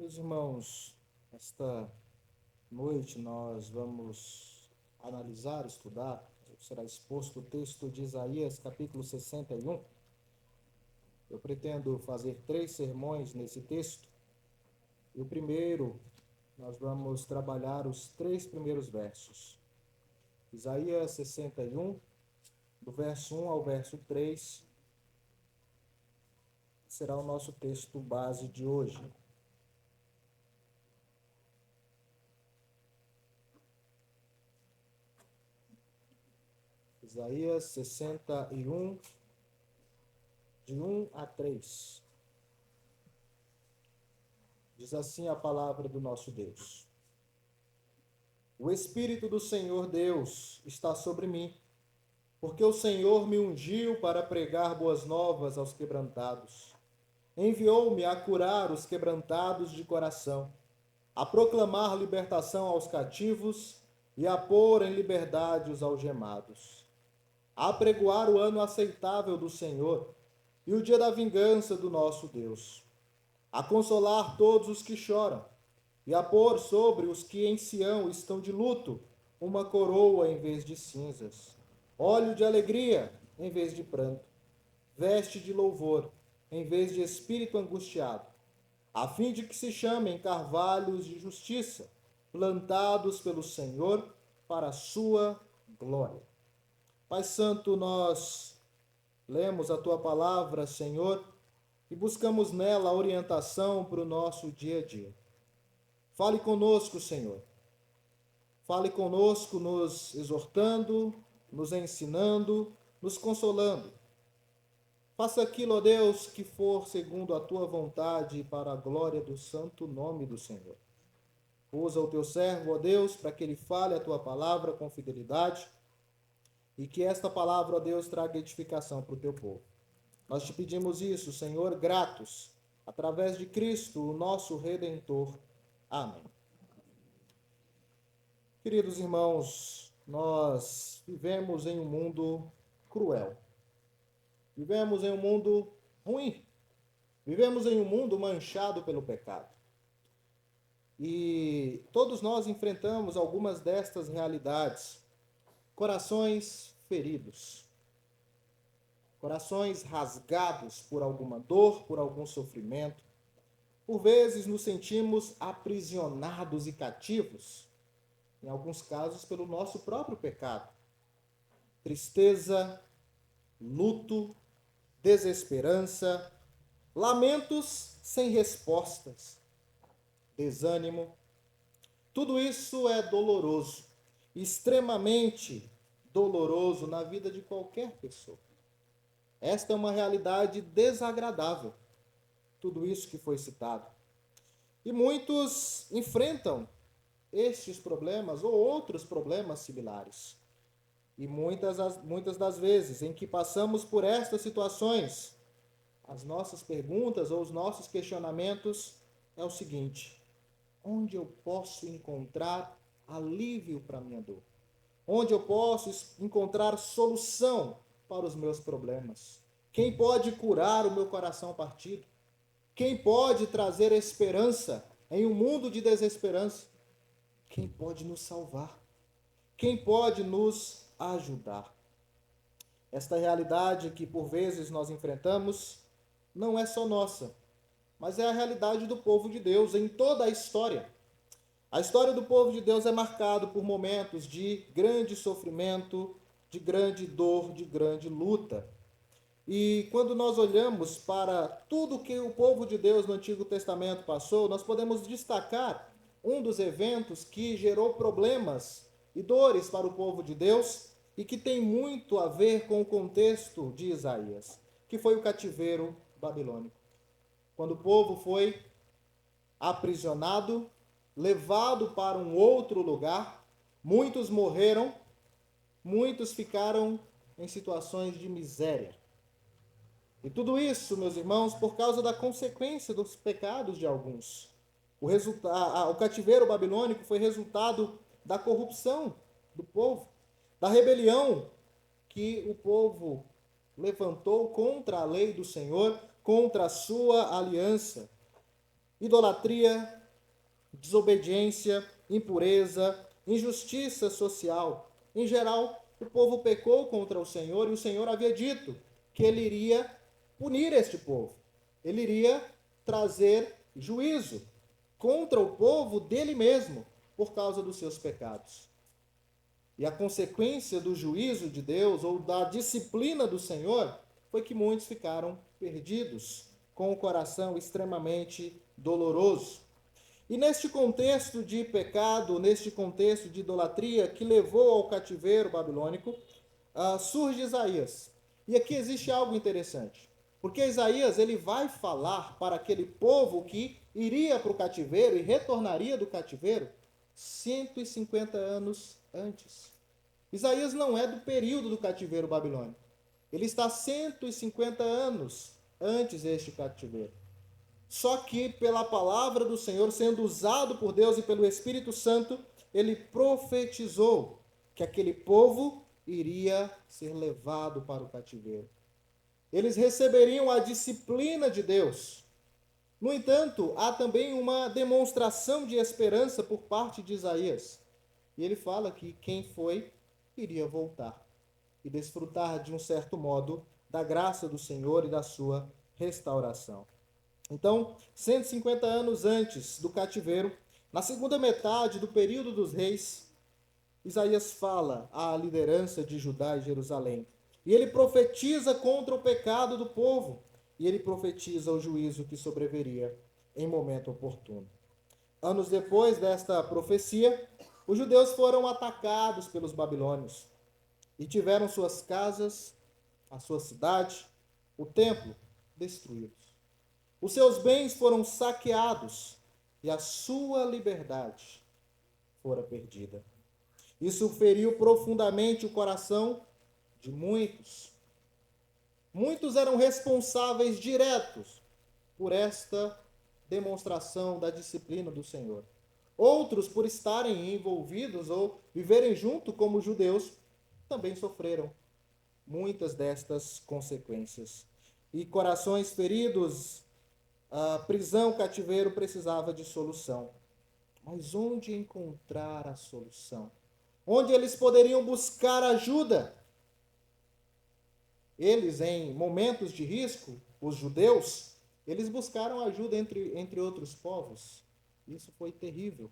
Meus irmãos, esta noite nós vamos analisar, estudar, será exposto o texto de Isaías, capítulo 61. Eu pretendo fazer 3 sermões nesse texto. E o primeiro, nós vamos trabalhar os 3 primeiros versos. Isaías 61, do verso 1 ao verso 3, será o nosso texto base de hoje. Isaías 61, de 1 a 3. Diz assim a palavra do nosso Deus: O Espírito do Senhor Deus está sobre mim, porque o Senhor me ungiu para pregar boas novas aos quebrantados. Enviou-me a curar os quebrantados de coração, a proclamar libertação aos cativos e a pôr em liberdade os algemados, a apregoar o ano aceitável do Senhor e o dia da vingança do nosso Deus, a consolar todos os que choram e a pôr sobre os que em Sião estão de luto uma coroa em vez de cinzas, óleo de alegria em vez de pranto, veste de louvor em vez de espírito angustiado, a fim de que se chamem carvalhos de justiça, plantados pelo Senhor para a sua glória. Pai Santo, nós lemos a tua palavra, Senhor, e buscamos nela orientação para o nosso dia a dia. Fale conosco, Senhor. Fale conosco, nos exortando, nos ensinando, nos consolando. Faça aquilo, ó Deus, que for segundo a tua vontade para a glória do santo nome do Senhor. Usa o teu servo, ó Deus, para que ele fale a tua palavra com fidelidade e que esta palavra, ó Deus, traga edificação para o teu povo. Nós te pedimos isso, Senhor, gratos, através de Cristo, o nosso Redentor. Amém. Queridos irmãos, nós vivemos em um mundo cruel. Vivemos em um mundo ruim. Vivemos em um mundo manchado pelo pecado. E todos nós enfrentamos algumas destas realidades. Corações feridos. Corações rasgados por alguma dor, por algum sofrimento. Por vezes nos sentimos aprisionados e cativos, em alguns casos pelo nosso próprio pecado. Tristeza, luto, desesperança, lamentos sem respostas, desânimo. Tudo isso é doloroso, extremamente doloroso na vida de qualquer pessoa. Esta é uma realidade desagradável, tudo isso que foi citado. E muitos enfrentam estes problemas ou outros problemas similares. E muitas das vezes em que passamos por estas situações, as nossas perguntas ou os nossos questionamentos é o seguinte: onde eu posso encontrar alívio para a minha dor? Onde eu posso encontrar solução para os meus problemas? Quem pode curar o meu coração partido? Quem pode trazer esperança em um mundo de desesperança? Quem pode nos salvar? Quem pode nos ajudar? Esta realidade que por vezes nós enfrentamos não é só nossa, mas é a realidade do povo de Deus em toda a história. A história do povo de Deus é marcada por momentos de grande sofrimento, de grande dor, de grande luta. E quando nós olhamos para tudo que o povo de Deus no Antigo Testamento passou, nós podemos destacar um dos eventos que gerou problemas e dores para o povo de Deus e que tem muito a ver com o contexto de Isaías, que foi o cativeiro babilônico. Quando o povo foi aprisionado, levado para um outro lugar, muitos morreram, muitos ficaram em situações de miséria. E tudo isso, meus irmãos, por causa da consequência dos pecados de alguns. O cativeiro babilônico foi resultado da corrupção do povo, da rebelião que o povo levantou contra a lei do Senhor, contra a sua aliança. idolatria, desobediência, impureza, injustiça social. Em geral, o povo pecou contra o Senhor e o Senhor havia dito que ele iria punir este povo. Ele iria trazer juízo contra o povo dele mesmo por causa dos seus pecados. E a consequência do juízo de Deus ou da disciplina do Senhor foi que muitos ficaram perdidos, com o coração extremamente doloroso. E neste contexto de pecado, neste contexto de idolatria que levou ao cativeiro babilônico, surge Isaías. E aqui existe algo interessante, porque Isaías ele vai falar para aquele povo que iria para o cativeiro e retornaria do cativeiro 150 anos antes. Isaías não é do período do cativeiro babilônico. Ele está 150 anos antes deste cativeiro. Só que pela palavra do Senhor, sendo usado por Deus e pelo Espírito Santo, ele profetizou que aquele povo iria ser levado para o cativeiro. Eles receberiam a disciplina de Deus. No entanto, há também uma demonstração de esperança por parte de Isaías. E ele fala que quem foi, iria voltar e desfrutar de um certo modo da graça do Senhor e da sua restauração. Então, 150 anos antes do cativeiro, na segunda metade do período dos reis, Isaías fala à liderança de Judá e Jerusalém. E ele profetiza contra o pecado do povo. E ele profetiza o juízo que sobreviria em momento oportuno. Anos depois desta profecia, os judeus foram atacados pelos babilônios e tiveram suas casas, a sua cidade, o templo destruídos. Os seus bens foram saqueados e a sua liberdade fora perdida. Isso feriu profundamente o coração de muitos. Muitos eram responsáveis diretos por esta demonstração da disciplina do Senhor. Outros, por estarem envolvidos ou viverem junto como judeus, também sofreram muitas destas consequências. E corações feridos, a prisão, cativeiro precisava de solução. Mas onde encontrar a solução? Onde eles poderiam buscar ajuda? Eles, em momentos de risco, os judeus, eles buscaram ajuda entre outros povos. Isso foi terrível,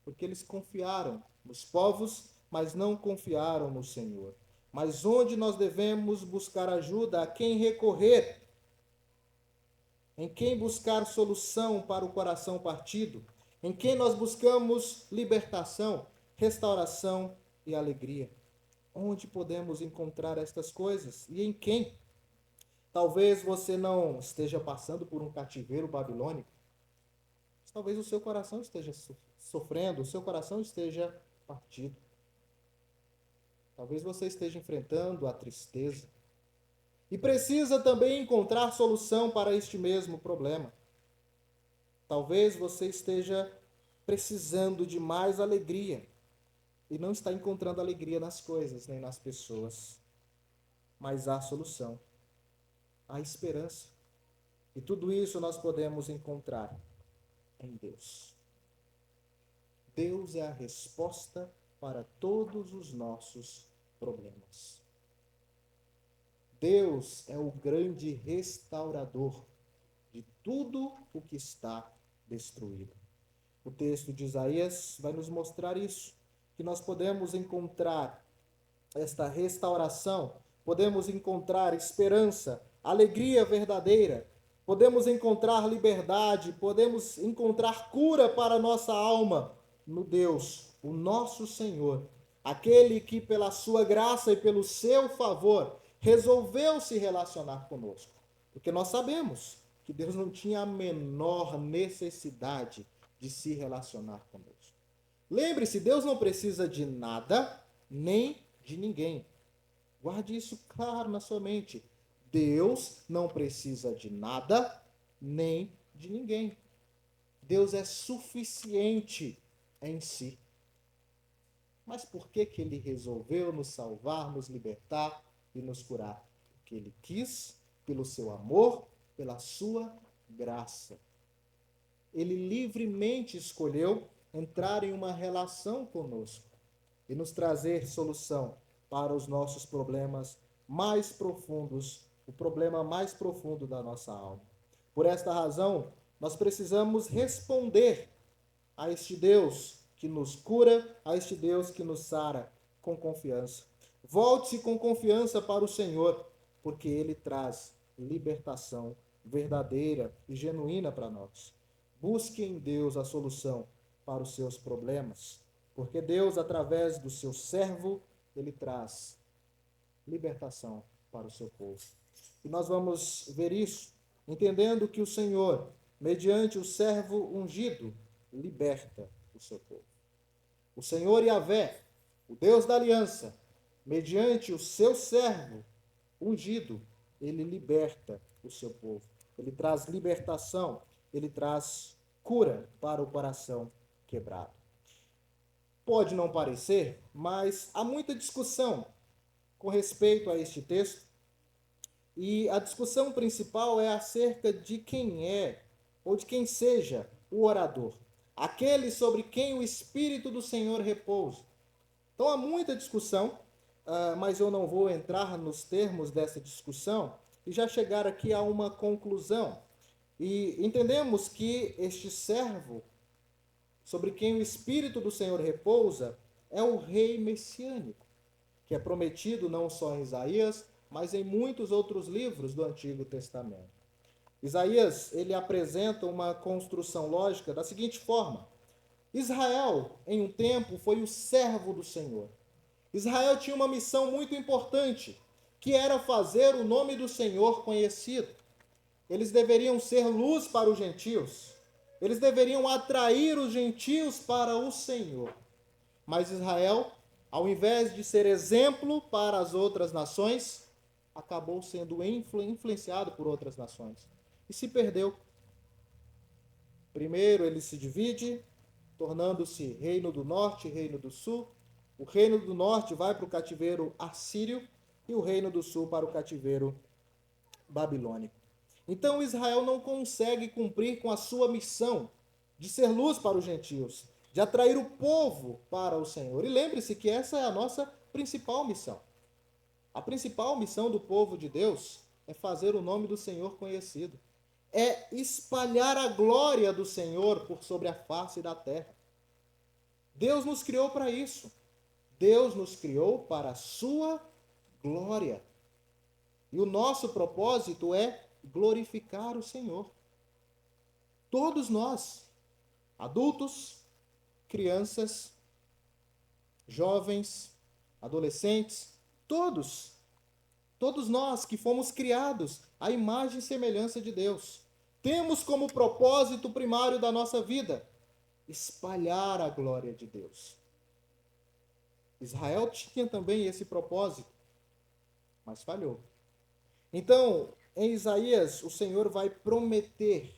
porque eles confiaram nos povos, mas não confiaram no Senhor. Mas onde nós devemos buscar ajuda? A quem recorrer? Em quem buscar solução para o coração partido? Em quem nós buscamos libertação, restauração e alegria? Onde podemos encontrar estas coisas? E em quem? Talvez você não esteja passando por um cativeiro babilônico. Mas talvez o seu coração esteja sofrendo, o seu coração esteja partido. Talvez você esteja enfrentando a tristeza. E precisa também encontrar solução para este mesmo problema. Talvez você esteja precisando de mais alegria e não está encontrando alegria nas coisas nem nas pessoas. Mas há solução, há esperança. E tudo isso nós podemos encontrar em Deus. Deus é a resposta para todos os nossos problemas. Deus é o grande restaurador de tudo o que está destruído. O texto de Isaías vai nos mostrar isso, que nós podemos encontrar esta restauração, podemos encontrar esperança, alegria verdadeira, podemos encontrar liberdade, podemos encontrar cura para a nossa alma no Deus, o nosso Senhor, aquele que pela sua graça e pelo seu favor resolveu se relacionar conosco. Porque nós sabemos que Deus não tinha a menor necessidade de se relacionar conosco. Lembre-se, Deus não precisa de nada, nem de ninguém. Guarde isso claro na sua mente. Deus não precisa de nada, nem de ninguém. Deus é suficiente em si. Mas por que Ele resolveu nos salvar, nos libertar e nos curar? Porque Ele quis, pelo seu amor, pela sua graça. ele livremente escolheu entrar em uma relação conosco e nos trazer solução para os nossos problemas mais profundos, o problema mais profundo da nossa alma. Por esta razão, nós precisamos responder a este Deus que nos cura, a este Deus que nos sara com confiança. Volte-se com confiança para o Senhor, porque Ele traz libertação verdadeira e genuína para nós. Busque em Deus a solução para os seus problemas, porque Deus, através do seu servo, Ele traz libertação para o seu povo. E nós vamos ver isso, entendendo que o Senhor, mediante o servo ungido, liberta o seu povo. O Senhor Yahvé, o Deus da aliança, mediante o seu servo ungido, ele liberta o seu povo. Ele traz libertação, ele traz cura para o coração quebrado. Pode não parecer, mas há muita discussão com respeito a este texto, e a discussão principal é acerca de quem é, ou de quem seja, o orador, aquele sobre quem o Espírito do Senhor repousa. Então há muita discussão, mas eu não vou entrar nos termos dessa discussão e já chegar aqui a uma conclusão. E entendemos que este servo, sobre quem o Espírito do Senhor repousa, é o rei messiânico, que é prometido não só em Isaías, mas em muitos outros livros do Antigo Testamento. Isaías, ele apresenta uma construção lógica da seguinte forma: Israel, em um tempo, foi o servo do Senhor. Israel tinha uma missão muito importante, que era fazer o nome do Senhor conhecido. Eles deveriam ser luz para os gentios. Eles deveriam atrair os gentios para o Senhor. Mas Israel, ao invés de ser exemplo para as outras nações, acabou sendo influenciado por outras nações e se perdeu. Primeiro ele se divide, tornando-se reino do norte e reino do sul. O reino do norte vai para o cativeiro assírio e o reino do sul para o cativeiro babilônico. Então Israel não consegue cumprir com a sua missão de ser luz para os gentios, de atrair o povo para o Senhor. E lembre-se que essa é a nossa principal missão. A principal missão do povo de Deus é fazer o nome do Senhor conhecido. É espalhar a glória do Senhor por sobre a face da terra. Deus nos criou para isso. Deus nos criou para a sua glória. E o nosso propósito é glorificar o Senhor. Todos nós, adultos, crianças, jovens, adolescentes, todos nós que fomos criados à imagem e semelhança de Deus, temos como propósito primário da nossa vida espalhar a glória de Deus. Israel tinha também esse propósito, mas falhou. Então, em Isaías, o Senhor vai prometer,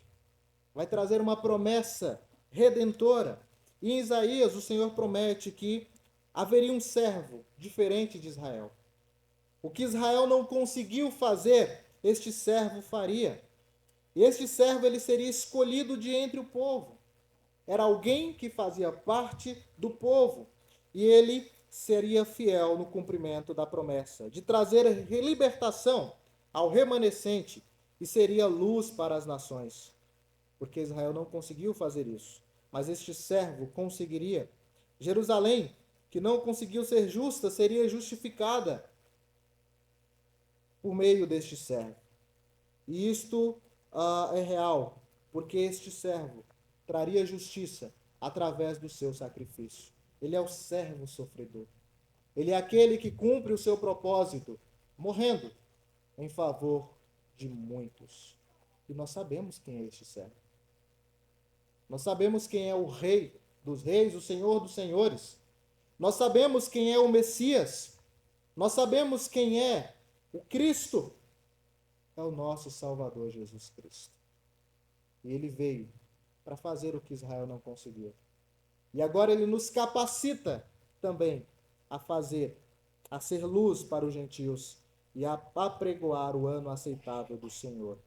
vai trazer uma promessa redentora. E em Isaías, o Senhor promete que haveria um servo diferente de Israel. O que Israel não conseguiu fazer, este servo faria. E este servo ele seria escolhido de entre o povo. Era alguém que fazia parte do povo. E ele seria fiel no cumprimento da promessa de trazer libertação ao remanescente e seria luz para as nações. Porque Israel não conseguiu fazer isso. Mas este servo conseguiria. Jerusalém, que não conseguiu ser justa, seria justificada por meio deste servo. E isto é real, porque este servo traria justiça através do seu sacrifício. Ele é o servo sofredor. Ele é aquele que cumpre o seu propósito, morrendo em favor de muitos. E nós sabemos quem é este servo. Nós sabemos quem é o Rei dos Reis, o Senhor dos Senhores. Nós sabemos quem é o Messias. Nós sabemos quem é o Cristo. É o nosso Salvador Jesus Cristo. E ele veio para fazer o que Israel não conseguiu. E agora ele nos capacita também a fazer, a ser luz para os gentios e a apregoar o ano aceitável do Senhor.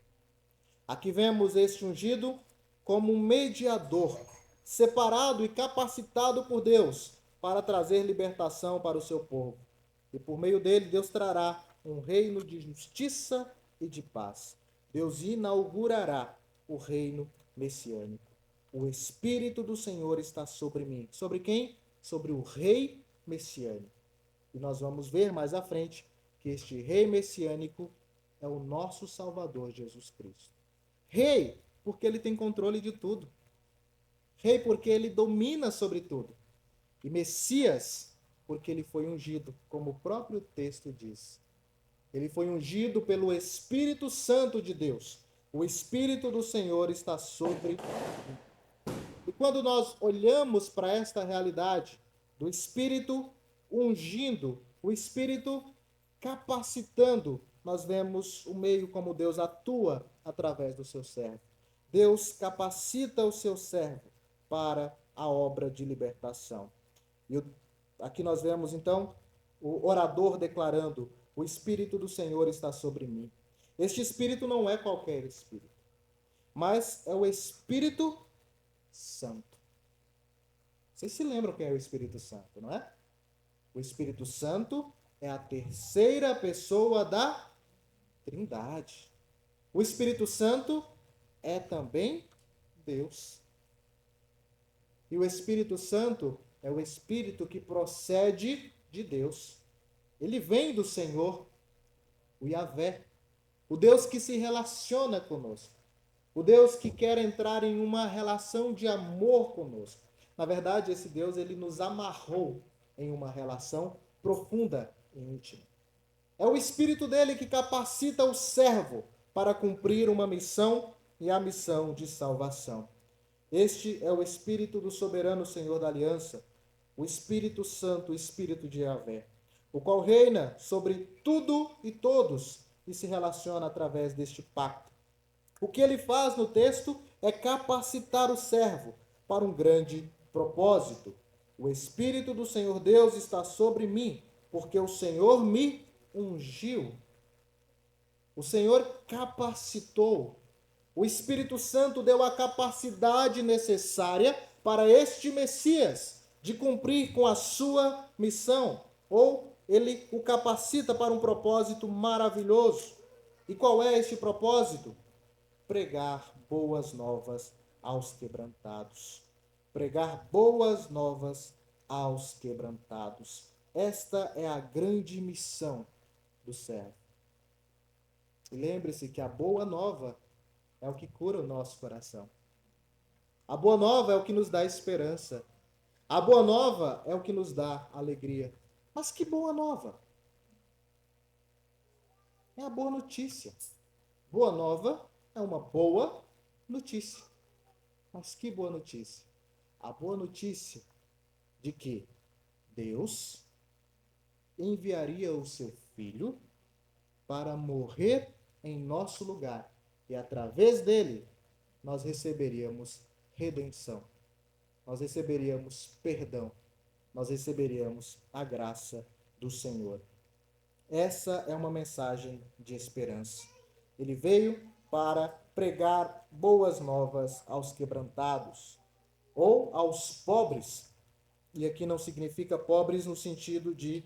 Aqui vemos este ungido como um mediador, separado e capacitado por Deus para trazer libertação para o seu povo. E por meio dele, Deus trará um reino de justiça e de paz. Deus inaugurará o reino messiânico. O Espírito do Senhor está sobre mim. Sobre quem? Sobre o rei messiânico. E nós vamos ver mais à frente que este rei messiânico é o nosso Salvador Jesus Cristo. Rei, porque ele tem controle de tudo. Rei, porque ele domina sobre tudo. E Messias, porque ele foi ungido, como o próprio texto diz. Ele foi ungido pelo Espírito Santo de Deus. O Espírito do Senhor está sobre mim. E quando nós olhamos para esta realidade do Espírito ungindo, o Espírito capacitando, nós vemos o meio como Deus atua através do seu servo. Deus capacita o seu servo para a obra de libertação. E aqui nós vemos então o orador declarando: o Espírito do Senhor está sobre mim. Este Espírito não é qualquer Espírito, mas é o Espírito Santo. Vocês se lembram quem é o Espírito Santo, não é? O Espírito Santo é a terceira pessoa da Trindade. O Espírito Santo é também Deus. E o Espírito Santo é o Espírito que procede de Deus. Ele vem do Senhor, o Yahvé, o Deus que se relaciona conosco, o Deus que quer entrar em uma relação de amor conosco. Na verdade, esse Deus, ele nos amarrou em uma relação profunda e íntima. É o Espírito dele que capacita o servo para cumprir uma missão, e a missão de salvação. Este é o Espírito do soberano Senhor da Aliança, o Espírito Santo, o Espírito de Yahvé, o qual reina sobre tudo e todos e se relaciona através deste pacto. O que ele faz no texto é capacitar o servo para um grande propósito. O Espírito do Senhor Deus está sobre mim, porque o Senhor me ungiu. O Senhor capacitou. O Espírito Santo deu a capacidade necessária para este Messias de cumprir com a sua missão. Ou ele o capacita para um propósito maravilhoso. E qual é este propósito? Pregar boas novas aos quebrantados. Pregar boas novas aos quebrantados. Esta é a grande missão do servo. E lembre-se que a boa nova é o que cura o nosso coração. A boa nova é o que nos dá esperança. A boa nova é o que nos dá alegria. Mas que boa nova? É a boa notícia. Boa nova é uma boa notícia. Mas que boa notícia? A boa notícia de que Deus enviaria o seu Filho para morrer em nosso lugar. E através dele, nós receberíamos redenção. Nós receberíamos perdão. Nós receberíamos a graça do Senhor. Essa é uma mensagem de esperança. Ele veio para pregar boas novas aos quebrantados ou aos pobres. E aqui não significa pobres no sentido de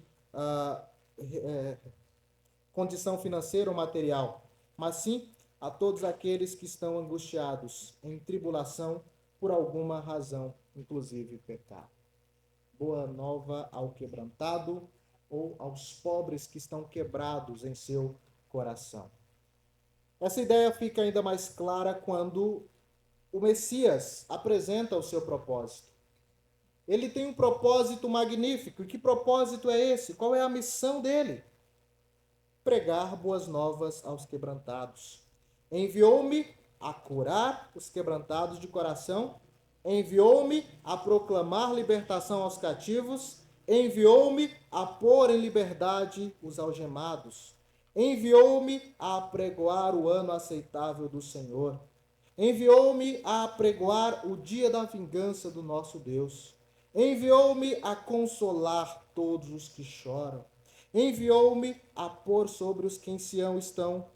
condição financeira ou material, mas sim a todos aqueles que estão angustiados, em tribulação, por alguma razão, inclusive pecado. Boa nova ao quebrantado ou aos pobres que estão quebrados em seu coração. Essa ideia fica ainda mais clara quando o Messias apresenta o seu propósito. Ele tem um propósito magnífico. E que propósito é esse? Qual é a missão dele? Pregar boas novas aos quebrantados. Enviou-me a curar os quebrantados de coração, enviou-me a proclamar libertação aos cativos, enviou-me a pôr em liberdade os algemados, enviou-me a apregoar o ano aceitável do Senhor, enviou-me a apregoar o dia da vingança do nosso Deus, enviou-me a consolar todos os que choram, enviou-me a pôr sobre os que em Sião estão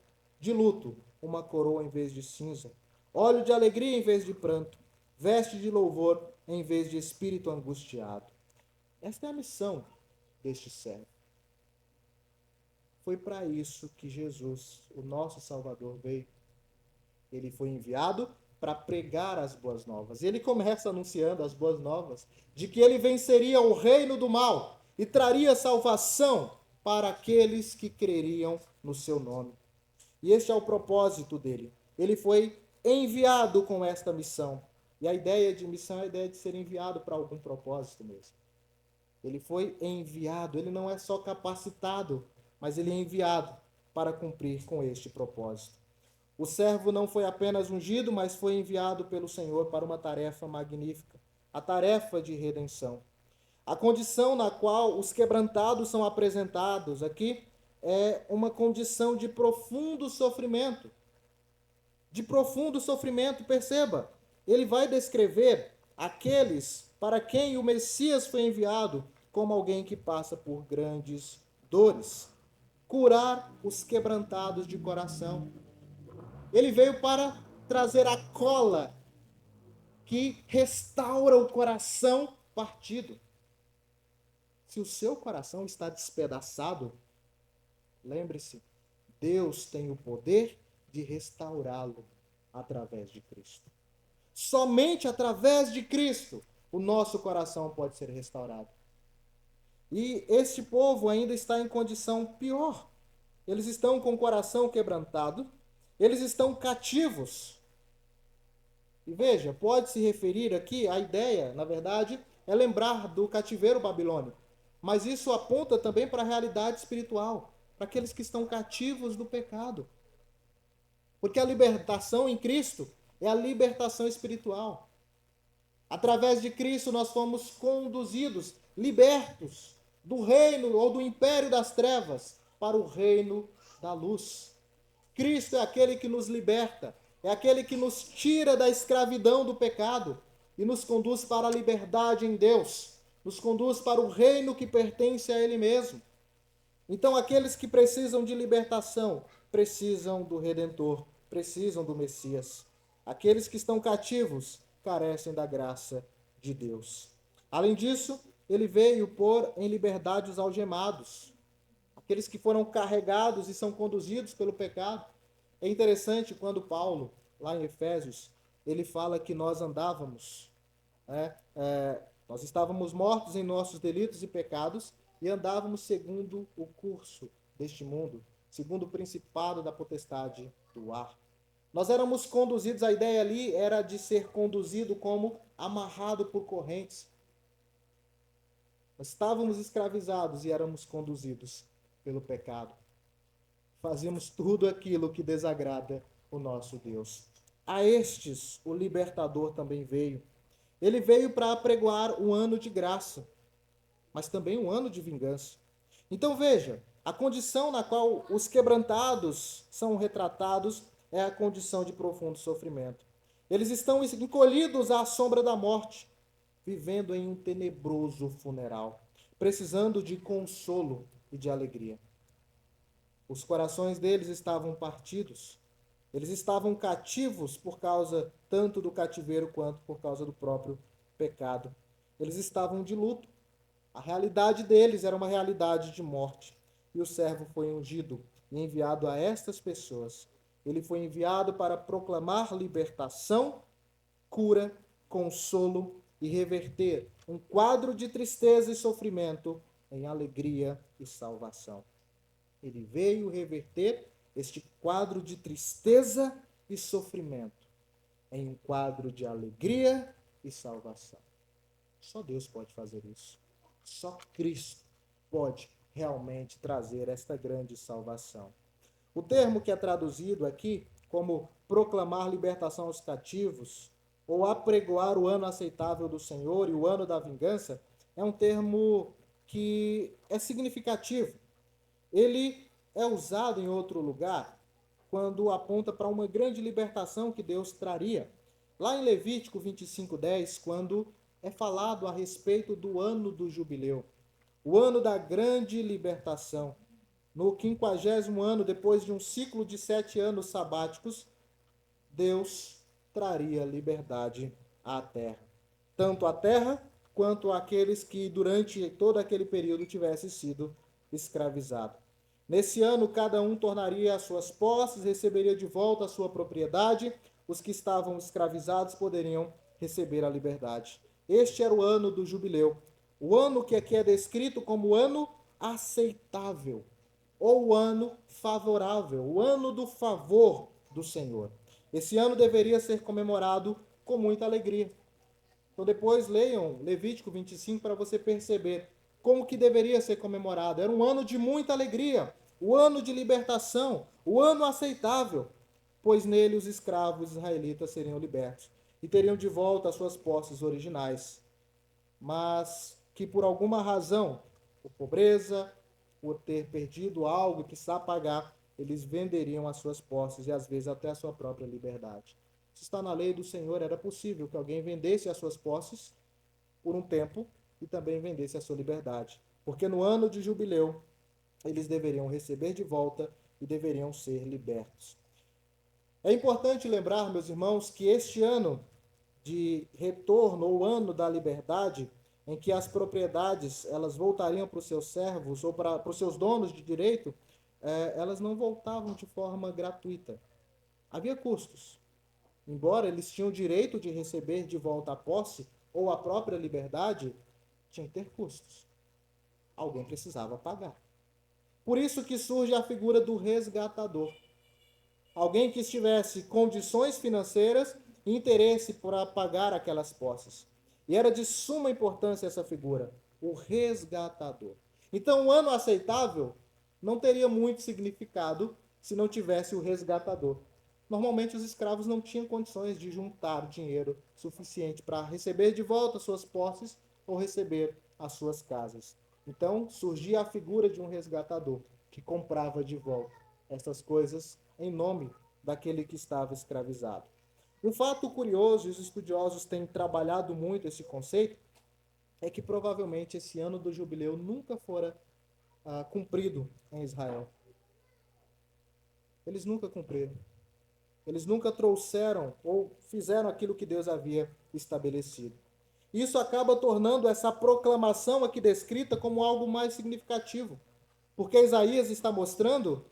de luto uma coroa em vez de cinza, óleo de alegria em vez de pranto, veste de louvor em vez de espírito angustiado. Esta é a missão deste servo. Foi para isso que Jesus, o nosso Salvador, veio. Ele foi enviado para pregar as boas novas. Ele começa anunciando as boas novas de que ele venceria o reino do mal e traria salvação para aqueles que creriam no seu nome. E este é o propósito dele. Ele foi enviado com esta missão. E a ideia de missão é a ideia de ser enviado para algum propósito mesmo. Ele foi enviado, ele não é só capacitado, mas ele é enviado para cumprir com este propósito. O servo não foi apenas ungido, mas foi enviado pelo Senhor para uma tarefa magnífica, a tarefa de redenção. A condição na qual os quebrantados são apresentados aqui é uma condição de profundo sofrimento. De profundo sofrimento, perceba. Ele vai descrever aqueles para quem o Messias foi enviado como alguém que passa por grandes dores. Curar os quebrantados de coração. Ele veio para trazer a cola que restaura o coração partido. Se o seu coração está despedaçado, lembre-se, Deus tem o poder de restaurá-lo através de Cristo. Somente através de Cristo o nosso coração pode ser restaurado. E este povo ainda está em condição pior. Eles estão com o coração quebrantado, eles estão cativos. E veja, pode se referir aqui, a ideia, na verdade, é lembrar do cativeiro babilônico. Mas isso aponta também para a realidade espiritual, para aqueles que estão cativos do pecado. Porque a libertação em Cristo é a libertação espiritual. Através de Cristo nós fomos conduzidos, libertos do reino ou do império das trevas para o reino da luz. Cristo é aquele que nos liberta, é aquele que nos tira da escravidão do pecado e nos conduz para a liberdade em Deus, nos conduz para o reino que pertence a Ele mesmo. Então, aqueles que precisam de libertação precisam do Redentor, precisam do Messias. Aqueles que estão cativos carecem da graça de Deus. Além disso, ele veio pôr em liberdade os algemados, aqueles que foram carregados e são conduzidos pelo pecado. É interessante quando Paulo, lá em Efésios, ele fala que nós andávamos, nós estávamos mortos em nossos delitos e pecados e andávamos segundo o curso deste mundo, segundo o principado da potestade do ar. Nós éramos conduzidos, a ideia ali era de ser conduzido como amarrado por correntes. Nós estávamos escravizados e éramos conduzidos pelo pecado. Fazíamos tudo aquilo que desagrada o nosso Deus. A estes o libertador também veio. Ele veio para apregoar um ano de graça, mas também um ano de vingança. Então veja, a condição na qual os quebrantados são retratados é a condição de profundo sofrimento. Eles estão encolhidos à sombra da morte, vivendo em um tenebroso funeral, precisando de consolo e de alegria. Os corações deles estavam partidos, eles estavam cativos por causa tanto do cativeiro quanto por causa do próprio pecado. Eles estavam de luto. A realidade deles era uma realidade de morte. E o servo foi ungido e enviado a estas pessoas. Ele foi enviado para proclamar libertação, cura, consolo e reverter um quadro de tristeza e sofrimento em alegria e salvação. Ele veio reverter este quadro de tristeza e sofrimento em um quadro de alegria e salvação. Só Deus pode fazer isso. Só Cristo pode realmente trazer esta grande salvação. O termo que é traduzido aqui como proclamar libertação aos cativos ou apregoar o ano aceitável do Senhor e o ano da vingança é um termo que é significativo. Ele é usado em outro lugar quando aponta para uma grande libertação que Deus traria. Lá em Levítico 25:10, quando é falado a respeito do ano do jubileu, o ano da grande libertação. No 50º ano, depois de um ciclo de 7 anos sabáticos, Deus traria liberdade à terra. Tanto à terra quanto àqueles que durante todo aquele período tivessem sido escravizados. Nesse ano, cada um tornaria as suas posses, receberia de volta a sua propriedade, os que estavam escravizados poderiam receber a liberdade. Este era o ano do jubileu, o ano que aqui é descrito como o ano aceitável, ou o ano favorável, o ano do favor do Senhor. Esse ano deveria ser comemorado com muita alegria. Então depois leiam Levítico 25 para você perceber como que deveria ser comemorado. Era um ano de muita alegria, o ano de libertação, o ano aceitável, pois nele os escravos israelitas seriam libertos e teriam de volta as suas posses originais, mas que por alguma razão, por pobreza, por ter perdido algo e precisar pagar, eles venderiam as suas posses e às vezes até a sua própria liberdade. Se está na lei do Senhor, era possível que alguém vendesse as suas posses por um tempo e também vendesse a sua liberdade. Porque no ano de jubileu, eles deveriam receber de volta e deveriam ser libertos. É importante lembrar, meus irmãos, que este ano de retorno, ou ano da liberdade, em que as propriedades elas voltariam para os seus servos ou para os seus donos de direito, elas não voltavam de forma gratuita. Havia custos. Embora eles tinham o direito de receber de volta a posse ou a própria liberdade, tinha que ter custos. Alguém precisava pagar. Por isso que surge a figura do resgatador. Alguém que estivesse condições financeiras e interesse para pagar aquelas posses. E era de suma importância essa figura, o resgatador. Então, o ano aceitável não teria muito significado se não tivesse o resgatador. Normalmente, os escravos não tinham condições de juntar dinheiro suficiente para receber de volta suas posses ou receber as suas casas. Então, surgia a figura de um resgatador que comprava de volta essas coisas em nome daquele que estava escravizado. Um fato curioso, e os estudiosos têm trabalhado muito esse conceito, é que provavelmente esse ano do jubileu nunca fora cumprido em Israel. Eles nunca cumpriram. Eles nunca trouxeram ou fizeram aquilo que Deus havia estabelecido. Isso acaba tornando essa proclamação aqui descrita como algo mais significativo, porque Isaías está mostrando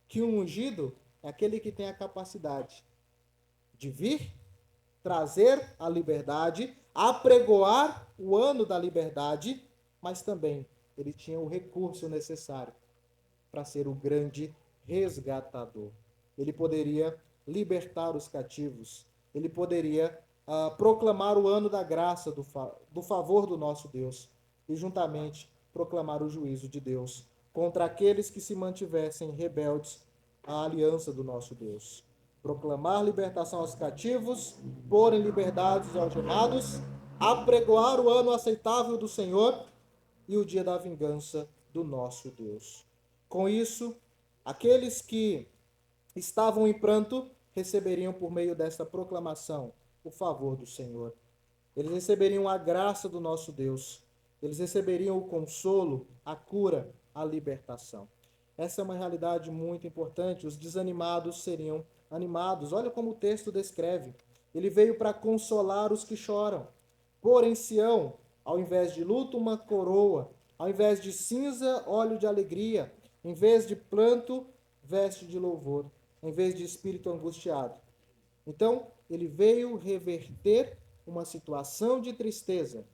que o ungido é aquele que tem a capacidade de vir, trazer a liberdade, apregoar o ano da liberdade, mas também ele tinha o recurso necessário para ser o grande resgatador. Ele poderia libertar os cativos, ele poderia proclamar o ano da graça, do favor do nosso Deus, e juntamente proclamar o juízo de Deus contra aqueles que se mantivessem rebeldes à aliança do nosso Deus. Proclamar libertação aos cativos, pôr em liberdade os algemados, apregoar o ano aceitável do Senhor e o dia da vingança do nosso Deus. Com isso, aqueles que estavam em pranto receberiam por meio desta proclamação o favor do Senhor. Eles receberiam a graça do nosso Deus. Eles receberiam o consolo, a cura, a libertação. Essa é uma realidade muito importante. Os desanimados seriam animados. Olha como o texto descreve. Ele veio para consolar os que choram. Pôr em Sião, ao invés de luto, uma coroa. Ao invés de cinza, óleo de alegria. Em vez de pranto, veste de louvor. Em vez de espírito angustiado. Então, ele veio reverter uma situação de tristeza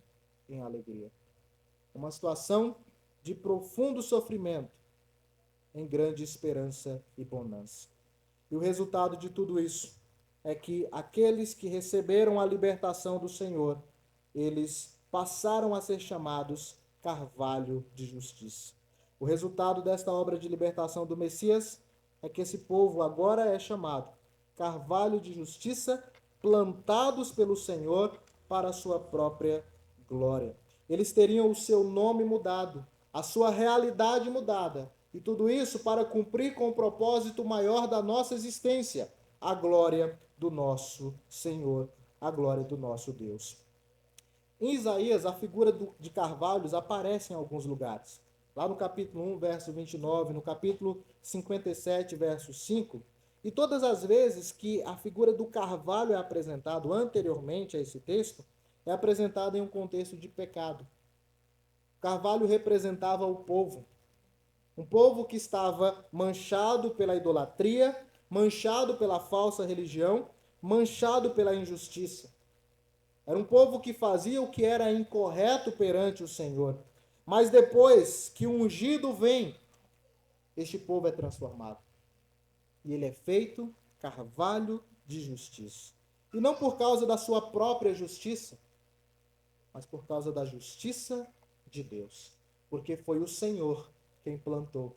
em alegria. Uma situação de profundo sofrimento em grande esperança e bonança. E o resultado de tudo isso é que aqueles que receberam a libertação do Senhor, eles passaram a ser chamados carvalho de justiça. O resultado desta obra de libertação do Messias é que esse povo agora é chamado carvalho de justiça, plantados pelo Senhor para a sua própria glória. Eles teriam o seu nome mudado, a sua realidade mudada, e tudo isso para cumprir com o propósito maior da nossa existência, a glória do nosso Senhor, a glória do nosso Deus. Em Isaías, a figura de carvalhos aparece em alguns lugares. Lá no capítulo 1, verso 29, no capítulo 57, verso 5, E todas as vezes que a figura do carvalho é apresentado anteriormente a esse texto, é apresentada em um contexto de pecado. O carvalho representava o povo, um povo que estava manchado pela idolatria, manchado pela falsa religião, manchado pela injustiça. Era um povo que fazia o que era incorreto perante o Senhor. Mas depois que o ungido vem, este povo é transformado. E ele é feito carvalho de justiça. E não por causa da sua própria justiça, mas por causa da justiça de Deus. Porque foi o Senhor quem plantou.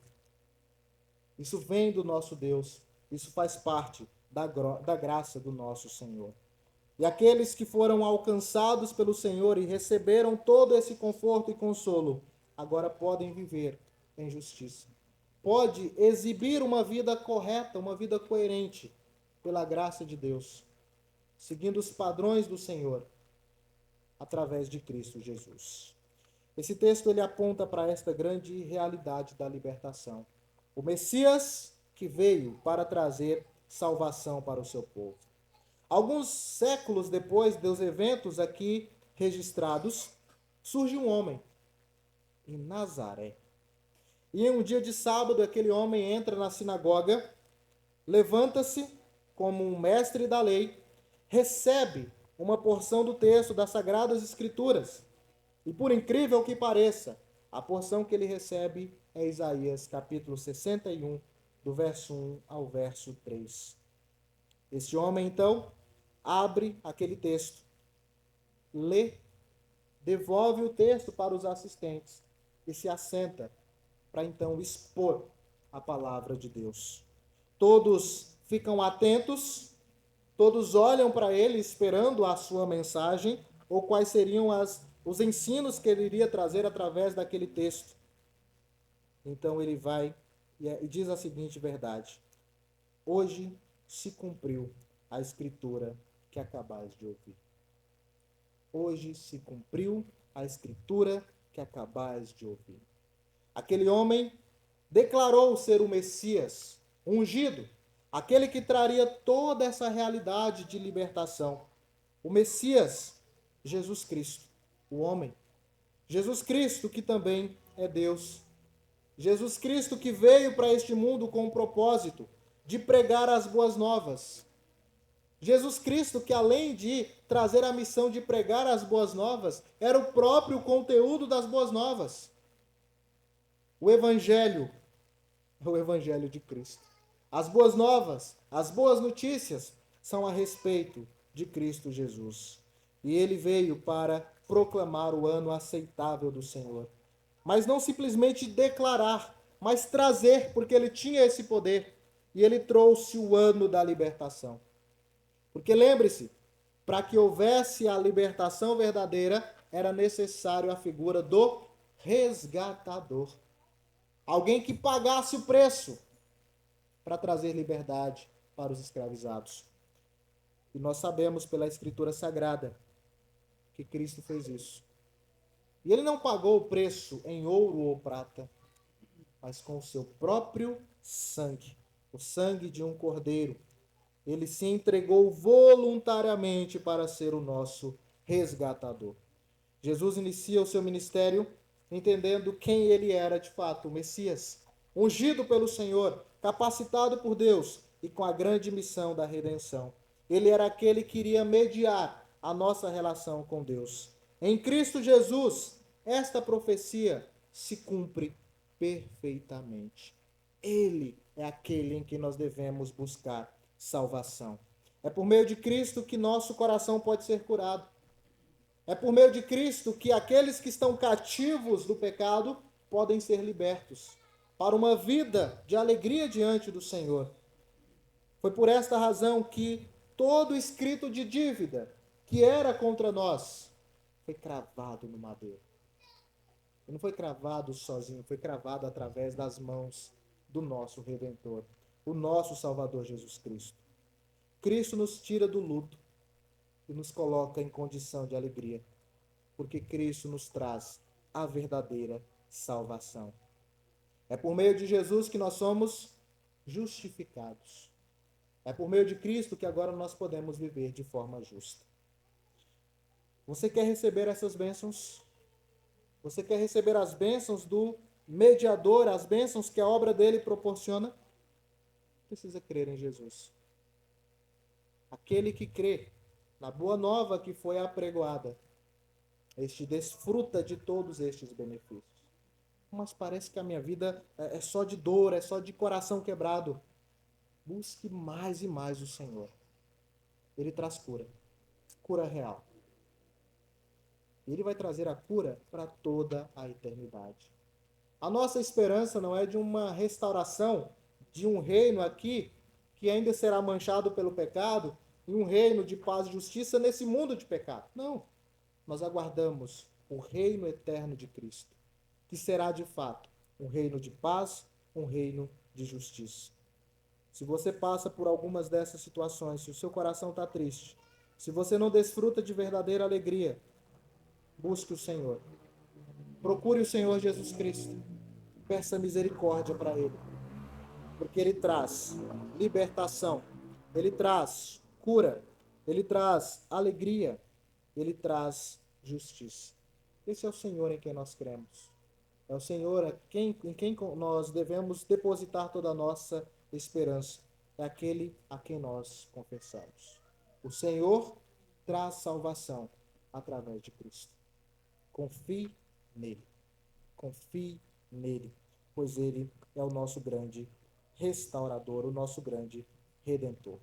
Isso vem do nosso Deus. Isso faz parte da graça do nosso Senhor. E aqueles que foram alcançados pelo Senhor e receberam todo esse conforto e consolo, agora podem viver em justiça. Pode exibir uma vida correta, uma vida coerente, pela graça de Deus, seguindo os padrões do Senhor, através de Cristo Jesus. Esse texto ele aponta para esta grande realidade da libertação. O Messias que veio para trazer salvação para o seu povo. Alguns séculos depois dos eventos aqui registrados, surge um homem em Nazaré. E em um dia de sábado, aquele homem entra na sinagoga, levanta-se como um mestre da lei, recebe uma porção do texto das Sagradas Escrituras. E por incrível que pareça, a porção que ele recebe é Isaías capítulo 61, do verso 1 ao verso 3. Este homem, então, abre aquele texto, lê, devolve o texto para os assistentes e se assenta para então expor a palavra de Deus. Todos ficam atentos, todos olham para ele esperando a sua mensagem ou quais seriam os ensinos que ele iria trazer através daquele texto. Então ele vai e diz a seguinte verdade: hoje se cumpriu a escritura que acabais de ouvir. Hoje se cumpriu a escritura que acabais de ouvir. Aquele homem declarou ser o Messias, ungido, aquele que traria toda essa realidade de libertação. O Messias, Jesus Cristo, o homem. Jesus Cristo que também é Deus. Jesus Cristo que veio para este mundo com o propósito de pregar as boas novas. Jesus Cristo que, além de trazer a missão de pregar as boas novas, era o próprio conteúdo das boas novas. O Evangelho é o Evangelho de Cristo. As boas novas, as boas notícias são a respeito de Cristo Jesus. E ele veio para proclamar o ano aceitável do Senhor. Mas não simplesmente declarar, mas trazer, porque ele tinha esse poder. E ele trouxe o ano da libertação. Porque lembre-se, para que houvesse a libertação verdadeira, era necessário a figura do resgatador. Alguém que pagasse o preço para trazer liberdade para os escravizados. E nós sabemos pela Escritura Sagrada que Cristo fez isso. E ele não pagou o preço em ouro ou prata, mas com o seu próprio sangue, o sangue de um cordeiro. Ele se entregou voluntariamente para ser o nosso resgatador. Jesus inicia o seu ministério entendendo quem ele era de fato, o Messias, ungido pelo Senhor, capacitado por Deus e com a grande missão da redenção. Ele era aquele que iria mediar a nossa relação com Deus. Em Cristo Jesus, esta profecia se cumpre perfeitamente. Ele é aquele em que nós devemos buscar salvação. É por meio de Cristo que nosso coração pode ser curado. É por meio de Cristo que aqueles que estão cativos do pecado podem ser libertos para uma vida de alegria diante do Senhor. Foi por esta razão que todo escrito de dívida que era contra nós foi cravado no madeiro. E não foi cravado sozinho, foi cravado através das mãos do nosso Redentor, o nosso Salvador Jesus Cristo. Cristo nos tira do luto e nos coloca em condição de alegria, porque Cristo nos traz a verdadeira salvação. É por meio de Jesus que nós somos justificados. É por meio de Cristo que agora nós podemos viver de forma justa. Você quer receber essas bênçãos? Você quer receber as bênçãos do mediador, as bênçãos que a obra dele proporciona? Precisa crer em Jesus. Aquele que crê na boa nova que foi apregoada, este desfruta de todos estes benefícios. Mas parece que a minha vida é só de dor, é só de coração quebrado. Busque mais e mais o Senhor. Ele traz cura, cura real. Ele vai trazer a cura para toda a eternidade. A nossa esperança não é de uma restauração de um reino aqui que ainda será manchado pelo pecado e um reino de paz e justiça nesse mundo de pecado. Não. Nós aguardamos o reino eterno de Cristo, que será de fato um reino de paz, um reino de justiça. Se você passa por algumas dessas situações, se o seu coração está triste, se você não desfruta de verdadeira alegria, busque o Senhor. Procure o Senhor Jesus Cristo. Peça misericórdia para Ele, porque Ele traz libertação, Ele traz cura, Ele traz alegria, Ele traz justiça. Esse é o Senhor em quem nós cremos. É o Senhor em quem nós devemos depositar toda a nossa esperança. É aquele a quem nós confessamos. O Senhor traz salvação através de Cristo. Confie nele. Confie nele, pois ele é o nosso grande restaurador, o nosso grande redentor.